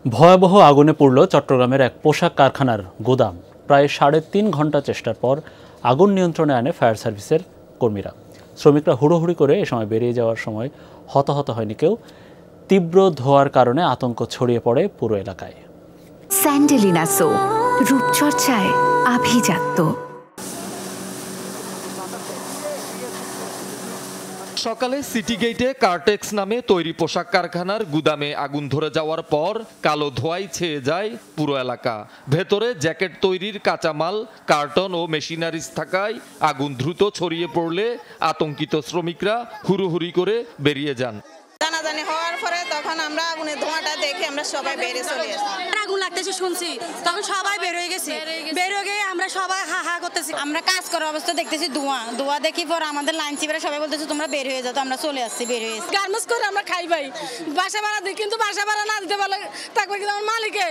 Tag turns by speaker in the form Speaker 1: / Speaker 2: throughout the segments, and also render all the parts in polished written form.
Speaker 1: ভয়াবহ আগুনে পুড়ল চট্টগ্রামের এক পোশাক কারখানার গুদাম। প্রায় ৩.৫ ঘন্টা চেষ্টার পর আগুন নিয়ন্ত্রণে আনে ফায়ার সার্ভিসের কর্মীরা। শ্রমিকরা হুড়োহুড়ি করে এ সময় বেরিয়ে যাওয়ার সময় হতাহত হয়নি কেউ। তীব্র ধোঁয়ার কারণে আতঙ্ক ছড়িয়ে পড়ে পুরো এলাকায়।
Speaker 2: স্যান্ডেলিনা সো, রূপচর্চায় আভিজাত্য।
Speaker 3: সকালে সিটি গেটে কার্টেক্স নামে তৈরি পোশাক কারখানার গুদামে আগুন ধরে যাওয়ার পর কালো ধোঁয়ায় ছেয়ে যায় পুরো এলাকা। ভেতরে জ্যাকেট তৈরির কাঁচামাল, কার্টন ও মেশিনারিজ থাকায় আগুন দ্রুত ছড়িয়ে পড়লে আতঙ্কিত শ্রমিকরা হুড়োহুড়ি করে বেরিয়ে যান।
Speaker 4: জানাজানি হওয়ার পরে তখন আমরা আগুনের ধোঁয়াটা দেখে আমরা সবাই বেরিয়ে চলে আসি।
Speaker 5: আগুন লাগতেছে শুনছি, তখন সবাই বের হয়ে গেছি। বের হয়ে গিয়ে আমরা সবাই হা হা করতেছি। আমরা কাজ করার অবস্থা দেখতেছি ধোঁয়া দেখি পর আমাদের লাইন চিপারে সবাই বলতেছে তোমরা বের হয়ে যাও। তো আমরা চলে আসছি, বের হয়ে আসছি।
Speaker 4: গার্মেন্টস করে আমরা খাই ভাই, বাসা ভাড়া দিই, কিন্তু বাসা ভাড়া না দিতে পারলে থাকবে কিন্তু আমার মালিকে।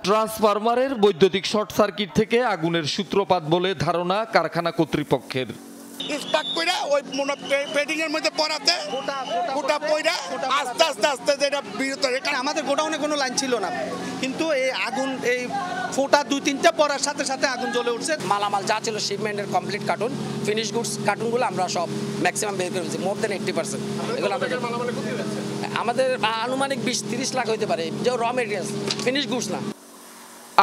Speaker 3: ট্রান্সফরমারের বৈদ্যুতিক শর্ট সার্কিট থেকে আগুনের সূত্রপাত বলে ধারণা কারখানা কর্তৃপক্ষের।
Speaker 6: স্টাক কইরা ওই পেডিং এর মধ্যে পড়াতে ফুটা পয়রা আস্তে আস্তে যেটা বিরত হয়।
Speaker 7: আমাদের গোডাউনে কোনো লাইন ছিল না, কিন্তু এই আগুন এই ফোটা 2-3টা পড়ার সাথে সাথে আগুন জ্বলে উঠছে।
Speaker 8: মালামাল যা ছিল শিপমেন্টের কমপ্লিট কার্টুন, ফিনিশ গুডস কার্টুনগুলো আমরা সব ম্যাক্সিমাম বের করে ফেলছি, মোর দেন 80%। এগুলো আমাদের আনুমানিক 20-30 লাখ হইতে পারে, যে র মেটেরিয়ালস, ফিনিশ গুডস না।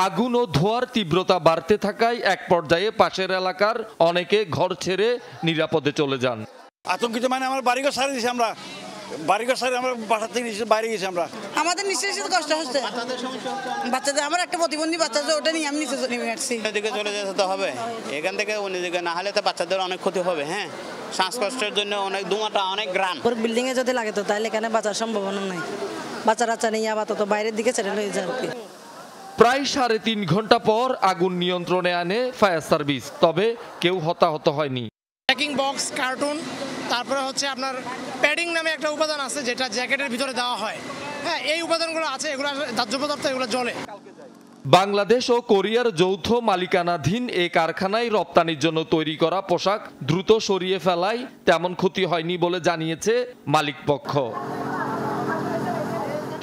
Speaker 3: আগুন ও ধোঁয়ার তীব্রতা বাড়তে থাকায় এক পর্যায়ে পাশের এলাকার অনেকে ঘর ছেড়ে নিরাপদে চলে যান।
Speaker 6: আতঙ্কিত মানে আমার বাড়িঘর সারিয়ে দিয়েছি, আমরা বাড়িঘর সারিয়ে আমরা বাসা থেকে বাইরে গেছি। আমরা
Speaker 4: আমাদের নিঃশ্বাসে কষ্ট হচ্ছে, বাচ্চাদের আমার একটা প্রতিবন্ধী বাচ্চা আছে, ওটা নিয়ে আমি নিচে নেমে আসছি।
Speaker 9: এদিকে চলে যেতে তো হবে, এখান থেকে অন্যদিকে না হলে তো বাচ্চাদের অনেক ক্ষতি হবে। হ্যাঁ, শ্বাসকষ্টের জন্য অনেক ধোঁয়াটা অনেক গ্রাম।
Speaker 5: বিল্ডিং এ যদি লাগে তো তাহলে এখানে বাঁচার সম্ভাবনা নাই। বাচ্চা নিয়ে আপাতত বাইরের দিকে ছেড়ে হয়ে যায় আর কি।
Speaker 3: প্রায় ৩.৫ ঘন্টা পর আগুন নিয়ন্ত্রণে আনে ফায়ার সার্ভিস, তবে কেউ হতাহত হয়নি।
Speaker 10: প্যাকিং বক্স, কার্টুন, তারপরে হচ্ছে আপনার প্যাডিং নামে একটা উপাদান আছে যেটা জ্যাকেটের ভিতরে দেওয়া হয়। হ্যাঁ, এই উপাদানগুলো আছে, এগুলো দাহ্য পদার্থ, এগুলো জ্বলে।
Speaker 3: বাংলাদেশ ও কোরিয়ার যৌথ মালিকানাধীন এই কারখানায় রপ্তানির জন্য তৈরি করা পোশাক দ্রুত সরিয়ে ফেলায় তেমন ক্ষতি হয়নি বলে জানিয়েছে মালিকপক্ষ।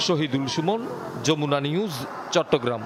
Speaker 3: শহীদুল সুমন, যমুনা নিউজ, চট্টগ্রাম।